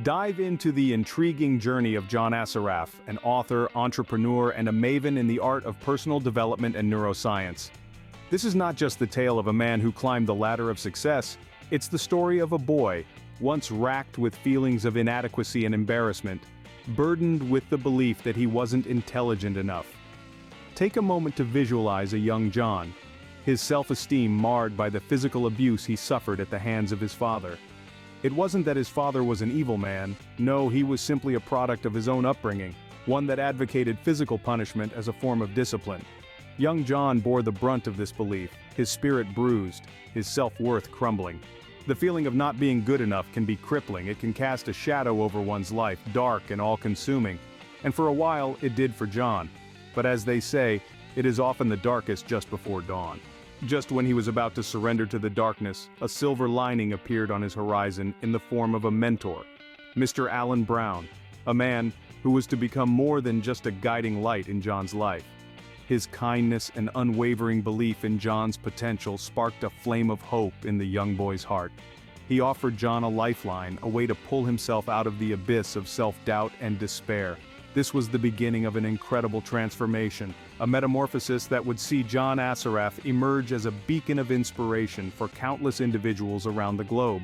Dive into the intriguing journey of John Assaraf, an author, entrepreneur, and a maven in the art of personal development and neuroscience. This is not just the tale of a man who climbed the ladder of success, it's the story of a boy, once racked with feelings of inadequacy and embarrassment, burdened with the belief that he wasn't intelligent enough. Take a moment to visualize a young John, his self-esteem marred by the physical abuse he suffered at the hands of his father. It wasn't that his father was an evil man, no, he was simply a product of his own upbringing, one that advocated physical punishment as a form of discipline. Young John bore the brunt of this belief, his spirit bruised, his self-worth crumbling. The feeling of not being good enough can be crippling, it can cast a shadow over one's life, dark and all-consuming. And for a while, it did for John. But as they say, it is often the darkest just before dawn. Just when he was about to surrender to the darkness, a silver lining appeared on his horizon in the form of a mentor, Mr. Alan Brown, a man who was to become more than just a guiding light in John's life. His kindness and unwavering belief in John's potential sparked a flame of hope in the young boy's heart. He offered John a lifeline, a way to pull himself out of the abyss of self-doubt and despair. This was the beginning of an incredible transformation, a metamorphosis that would see John Assaraf emerge as a beacon of inspiration for countless individuals around the globe.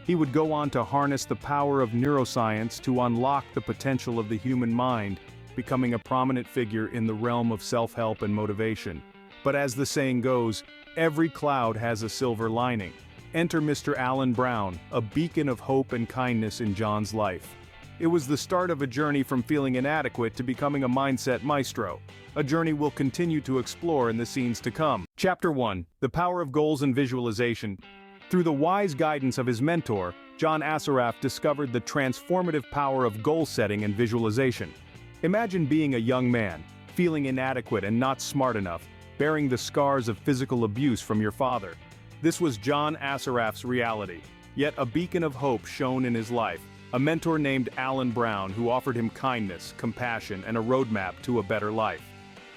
He would go on to harness the power of neuroscience to unlock the potential of the human mind, becoming a prominent figure in the realm of self-help and motivation. But as the saying goes, every cloud has a silver lining. Enter Mr. Alan Brown, a beacon of hope and kindness in John's life. It was the start of a journey from feeling inadequate to becoming a mindset maestro, a journey we'll continue to explore in the scenes to come. Chapter 1: The Power of Goals and Visualization. Through the wise guidance of his mentor, John Assaraf discovered the transformative power of goal setting and visualization. Imagine being a young man, feeling inadequate and not smart enough, bearing the scars of physical abuse from your father. This was John Assaraf's reality, yet a beacon of hope shone in his life. A mentor named Alan Brown who offered him kindness, compassion, and a roadmap to a better life.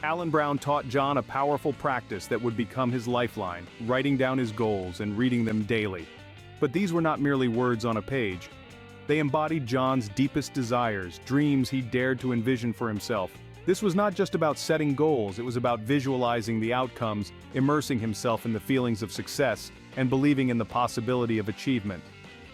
Alan Brown taught John a powerful practice that would become his lifeline, writing down his goals and reading them daily. But these were not merely words on a page. They embodied John's deepest desires, dreams he dared to envision for himself. This was not just about setting goals, it was about visualizing the outcomes, immersing himself in the feelings of success, and believing in the possibility of achievement.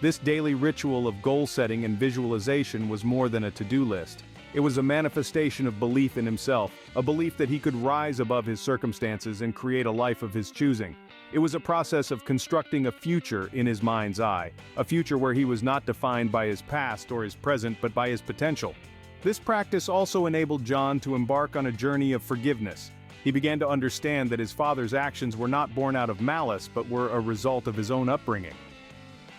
This daily ritual of goal setting and visualization was more than a to-do list. It was a manifestation of belief in himself, a belief that he could rise above his circumstances and create a life of his choosing. It was a process of constructing a future in his mind's eye, a future where he was not defined by his past or his present but by his potential. This practice also enabled John to embark on a journey of forgiveness. He began to understand that his father's actions were not born out of malice but were a result of his own upbringing.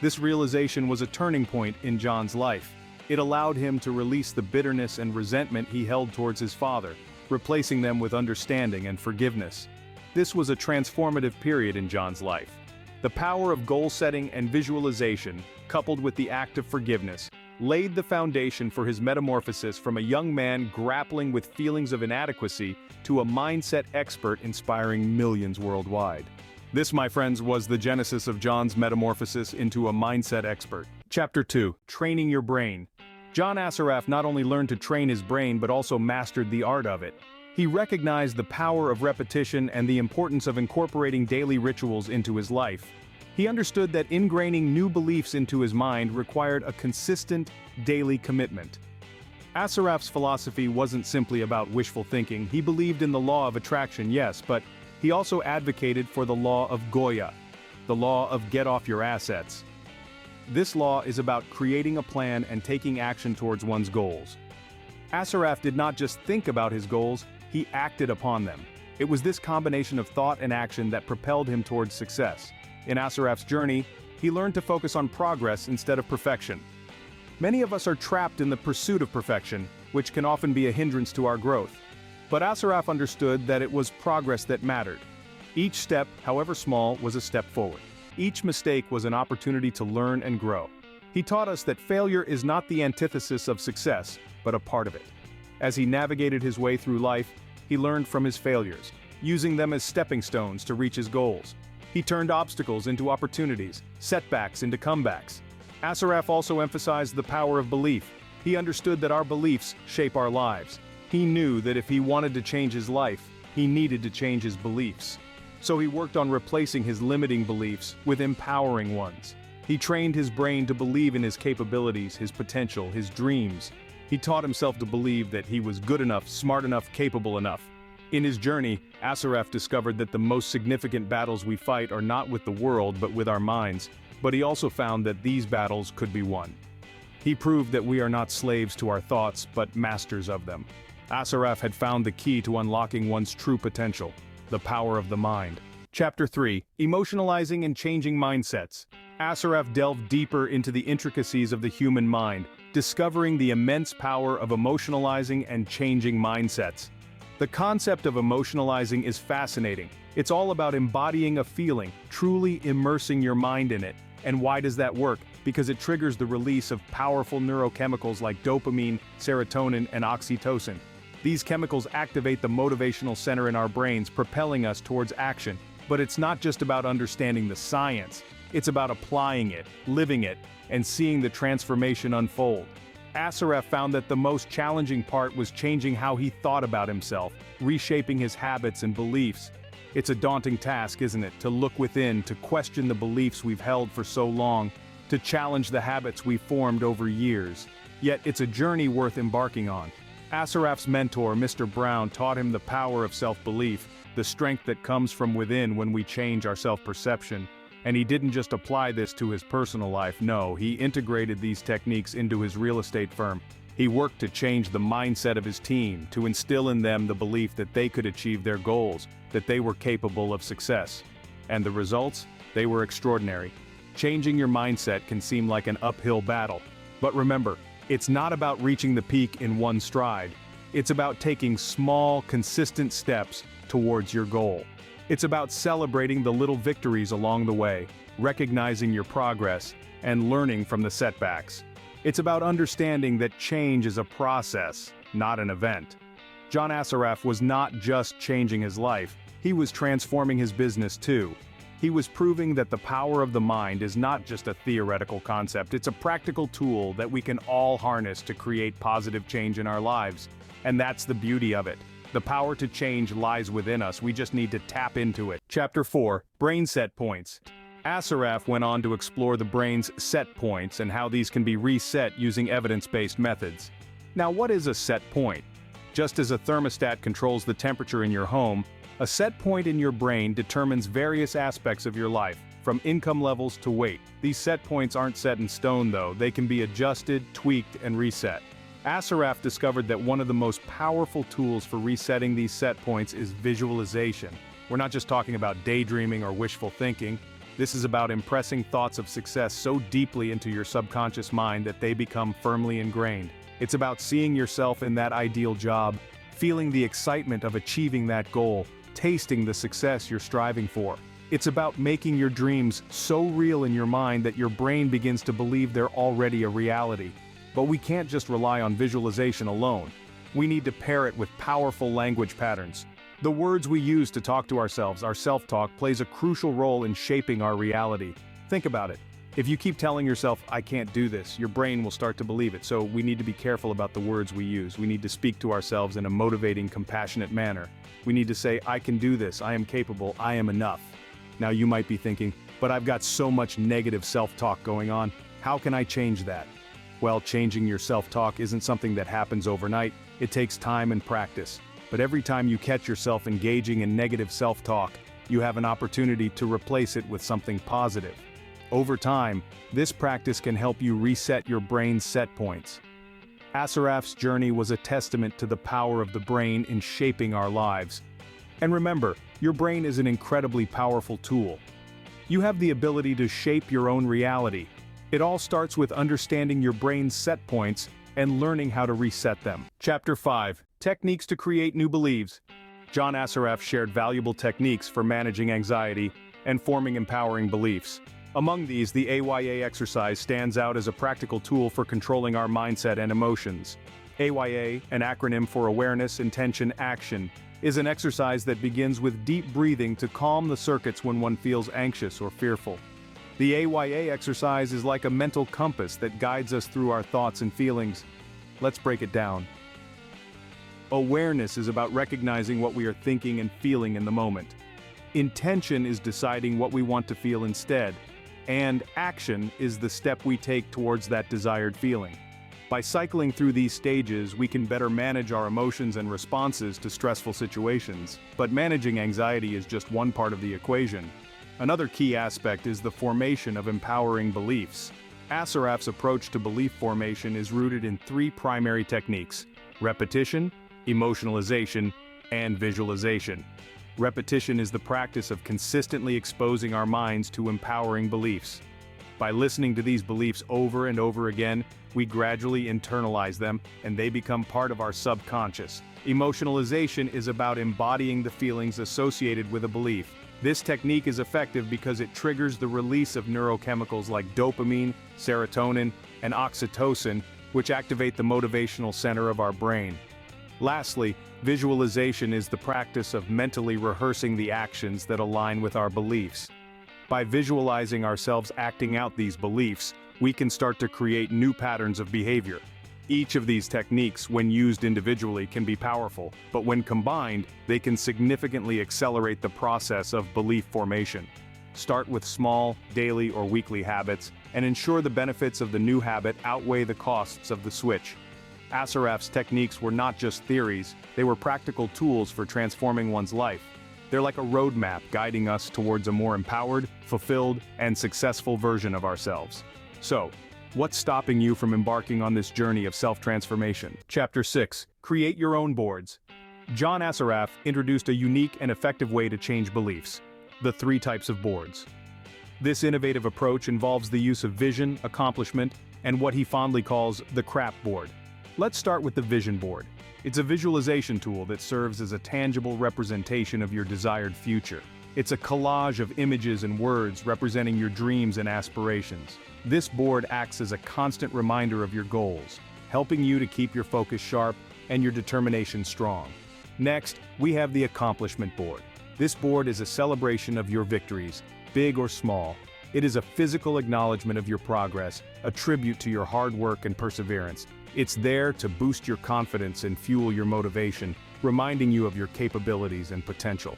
This realization was a turning point in John's life. It allowed him to release the bitterness and resentment he held towards his father, replacing them with understanding and forgiveness. This was a transformative period in John's life. The power of goal setting and visualization, coupled with the act of forgiveness, laid the foundation for his metamorphosis from a young man grappling with feelings of inadequacy to a mindset expert inspiring millions worldwide. This, my friends, was the genesis of John's metamorphosis into a mindset expert. Chapter 2: Training Your Brain. John Assaraf not only learned to train his brain but also mastered the art of it. He recognized the power of repetition and the importance of incorporating daily rituals into his life. He understood that ingraining new beliefs into his mind required a consistent, daily commitment. Assaraf's philosophy wasn't simply about wishful thinking. He believed in the law of attraction, yes, but he also advocated for the law of Goya, the law of get off your assets. This law is about creating a plan and taking action towards one's goals. Assaraf did not just think about his goals, he acted upon them. It was this combination of thought and action that propelled him towards success. In Assaraf's journey, he learned to focus on progress instead of perfection. Many of us are trapped in the pursuit of perfection, which can often be a hindrance to our growth. But Assaraf understood that it was progress that mattered. Each step, however small, was a step forward. Each mistake was an opportunity to learn and grow. He taught us that failure is not the antithesis of success, but a part of it. As he navigated his way through life, he learned from his failures, using them as stepping stones to reach his goals. He turned obstacles into opportunities, setbacks into comebacks. Assaraf also emphasized the power of belief. He understood that our beliefs shape our lives. He knew that if he wanted to change his life, he needed to change his beliefs. So he worked on replacing his limiting beliefs with empowering ones. He trained his brain to believe in his capabilities, his potential, his dreams. He taught himself to believe that he was good enough, smart enough, capable enough. In his journey, Assaraf discovered that the most significant battles we fight are not with the world but with our minds, but he also found that these battles could be won. He proved that we are not slaves to our thoughts but masters of them. Assaraf had found the key to unlocking one's true potential, the power of the mind. Chapter 3: Emotionalizing and Changing Mindsets. Assaraf delved deeper into the intricacies of the human mind, discovering the immense power of emotionalizing and changing mindsets. The concept of emotionalizing is fascinating. It's all about embodying a feeling, truly immersing your mind in it. And why does that work? Because it triggers the release of powerful neurochemicals like dopamine, serotonin, and oxytocin. These chemicals activate the motivational center in our brains, propelling us towards action. But it's not just about understanding the science. It's about applying it, living it, and seeing the transformation unfold. Assaraf found that the most challenging part was changing how he thought about himself, reshaping his habits and beliefs. It's a daunting task, isn't it, to look within, to question the beliefs we've held for so long, to challenge the habits we formed over years. Yet it's a journey worth embarking on. Assaraf's mentor, Mr. Brown, taught him the power of self-belief, the strength that comes from within when we change our self-perception. And he didn't just apply this to his personal life, no, he integrated these techniques into his real estate firm. He worked to change the mindset of his team, to instill in them the belief that they could achieve their goals, that they were capable of success. And the results? They were extraordinary. Changing your mindset can seem like an uphill battle. But remember, it's not about reaching the peak in one stride. It's about taking small, consistent steps towards your goal. It's about celebrating the little victories along the way, recognizing your progress, and learning from the setbacks. It's about understanding that change is a process, not an event. John Assaraf was not just changing his life, he was transforming his business too. He was proving that the power of the mind is not just a theoretical concept, it's a practical tool that we can all harness to create positive change in our lives. And that's the beauty of it. The power to change lies within us, we just need to tap into it. Chapter 4: Brain Set Points. Assaraf went on to explore the brain's set points and how these can be reset using evidence-based methods. Now, what is a set point? Just as a thermostat controls the temperature in your home, a set point in your brain determines various aspects of your life, from income levels to weight. These set points aren't set in stone though, they can be adjusted, tweaked, and reset. Assaraf discovered that one of the most powerful tools for resetting these set points is visualization. We're not just talking about daydreaming or wishful thinking. This is about impressing thoughts of success so deeply into your subconscious mind that they become firmly ingrained. It's about seeing yourself in that ideal job, feeling the excitement of achieving that goal, tasting the success you're striving for. It's about making your dreams so real in your mind that your brain begins to believe they're already a reality. But we can't just rely on visualization alone. We need to pair it with powerful language patterns. The words we use to talk to ourselves, our self-talk, plays a crucial role in shaping our reality. Think about it. If you keep telling yourself, "I can't do this," your brain will start to believe it. So we need to be careful about the words we use. We need to speak to ourselves in a motivating, compassionate manner. We need to say, "I can do this, I am capable, I am enough." Now you might be thinking, "But I've got so much negative self-talk going on. How can I change that?" Well, changing your self-talk isn't something that happens overnight. It takes time and practice. But every time you catch yourself engaging in negative self-talk, you have an opportunity to replace it with something positive. Over time, this practice can help you reset your brain's set points. Assaraf's journey was a testament to the power of the brain in shaping our lives. And remember, your brain is an incredibly powerful tool. You have the ability to shape your own reality. It all starts with understanding your brain's set points and learning how to reset them. Chapter 5: Techniques to Create New Beliefs. John Assaraf shared valuable techniques for managing anxiety and forming empowering beliefs. Among these, the AYA exercise stands out as a practical tool for controlling our mindset and emotions. AYA, an acronym for Awareness, Intention, Action, is an exercise that begins with deep breathing to calm the circuits when one feels anxious or fearful. The AYA exercise is like a mental compass that guides us through our thoughts and feelings. Let's break it down. Awareness is about recognizing what we are thinking and feeling in the moment. Intention is deciding what we want to feel instead. And action is the step we take towards that desired feeling. By cycling through these stages, we can better manage our emotions and responses to stressful situations. But managing anxiety is just one part of the equation. Another key aspect is the formation of empowering beliefs. Assaraf's approach to belief formation is rooted in three primary techniques: repetition, emotionalization, and visualization. Repetition is the practice of consistently exposing our minds to empowering beliefs. By listening to these beliefs over and over again, we gradually internalize them, and they become part of our subconscious. Emotionalization is about embodying the feelings associated with a belief. This technique is effective because it triggers the release of neurochemicals like dopamine, serotonin, and oxytocin, which activate the motivational center of our brain. Lastly, visualization is the practice of mentally rehearsing the actions that align with our beliefs. By visualizing ourselves acting out these beliefs, we can start to create new patterns of behavior. Each of these techniques, when used individually, can be powerful, but when combined, they can significantly accelerate the process of belief formation. Start with small, daily or weekly habits, and ensure the benefits of the new habit outweigh the costs of the switch. Assaraf's techniques were not just theories, they were practical tools for transforming one's life. They're like a roadmap guiding us towards a more empowered, fulfilled, and successful version of ourselves. So, what's stopping you from embarking on this journey of self-transformation? Chapter 6. Create your own boards. John Assaraf introduced a unique and effective way to change beliefs: the 3 types of boards. This innovative approach involves the use of vision, accomplishment, and what he fondly calls the crap board. Let's start with the vision board. It's a visualization tool that serves as a tangible representation of your desired future. It's a collage of images and words representing your dreams and aspirations. This board acts as a constant reminder of your goals, helping you to keep your focus sharp and your determination strong. Next, we have the accomplishment board. This board is a celebration of your victories, big or small. It is a physical acknowledgement of your progress, a tribute to your hard work and perseverance. It's there to boost your confidence and fuel your motivation, reminding you of your capabilities and potential.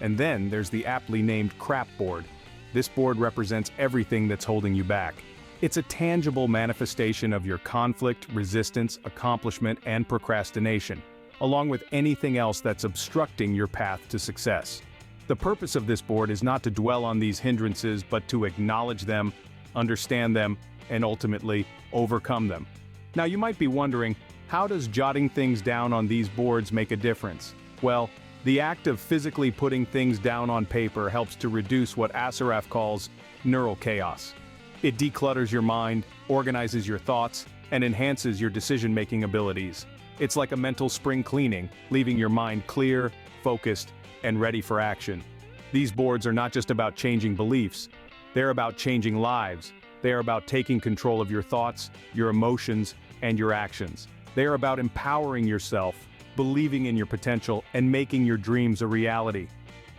And then there's the aptly named crap board. This board represents everything that's holding you back. It's a tangible manifestation of your conflict, resistance, accomplishment, and procrastination, along with anything else that's obstructing your path to success. The purpose of this board is not to dwell on these hindrances, but to acknowledge them, understand them, and ultimately, overcome them. Now you might be wondering, how does jotting things down on these boards make a difference? Well, the act of physically putting things down on paper helps to reduce what Assaraf calls neural chaos. It declutters your mind, organizes your thoughts, and enhances your decision-making abilities. It's like a mental spring cleaning, leaving your mind clear, focused, and ready for action. These boards are not just about changing beliefs, they're about changing lives. They are about taking control of your thoughts, your emotions, and your actions. They are about empowering yourself, believing in your potential, and making your dreams a reality.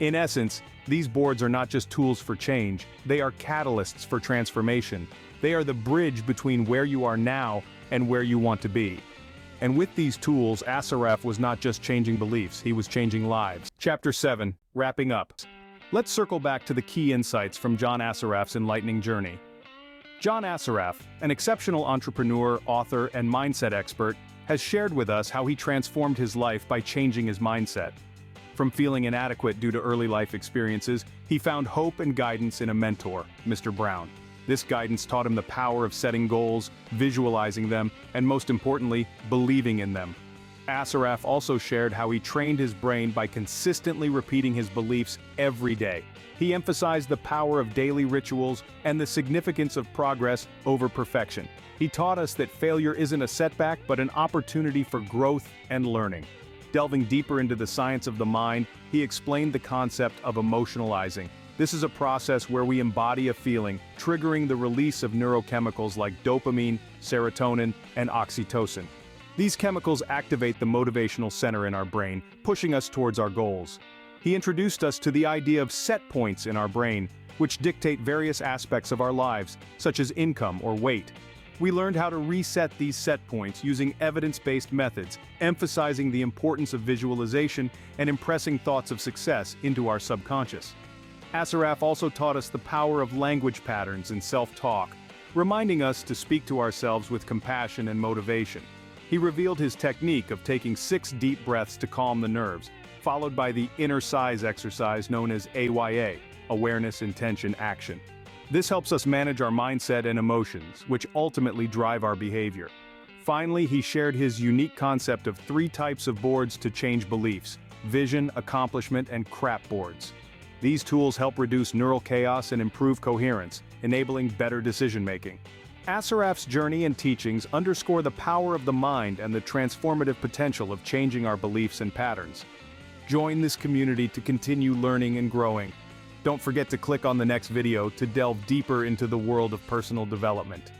In essence, these boards are not just tools for change, they are catalysts for transformation. They are the bridge between where you are now and where you want to be. And with these tools, Assaraf was not just changing beliefs, he was changing lives. Chapter 7. Wrapping up. Let's circle back to the key insights from John Assaraf's enlightening journey. John Assaraf, an exceptional entrepreneur, author, and mindset expert, has shared with us how he transformed his life by changing his mindset. From feeling inadequate due to early life experiences, he found hope and guidance in a mentor, Mr. Brown. This guidance taught him the power of setting goals, visualizing them, and most importantly, believing in them. Assaraf also shared how he trained his brain by consistently repeating his beliefs every day. He emphasized the power of daily rituals and the significance of progress over perfection. He taught us that failure isn't a setback but an opportunity for growth and learning. Delving deeper into the science of the mind, he explained the concept of emotionalizing. This is a process where we embody a feeling, triggering the release of neurochemicals like dopamine, serotonin, and oxytocin. These chemicals activate the motivational center in our brain, pushing us towards our goals. He introduced us to the idea of set points in our brain, which dictate various aspects of our lives, such as income or weight. We learned how to reset these set points using evidence-based methods, emphasizing the importance of visualization and impressing thoughts of success into our subconscious. Assaraf also taught us the power of language patterns and self-talk, reminding us to speak to ourselves with compassion and motivation. He revealed his technique of taking 6 deep breaths to calm the nerves, followed by the Innercise exercise known as AYA, Awareness, Intention, Action. This helps us manage our mindset and emotions, which ultimately drive our behavior. Finally, he shared his unique concept of 3 types of boards to change beliefs: vision, accomplishment, and crap boards. These tools help reduce neural chaos and improve coherence, enabling better decision-making. Assaraf's journey and teachings underscore the power of the mind and the transformative potential of changing our beliefs and patterns. Join this community to continue learning and growing. Don't forget to click on the next video to delve deeper into the world of personal development.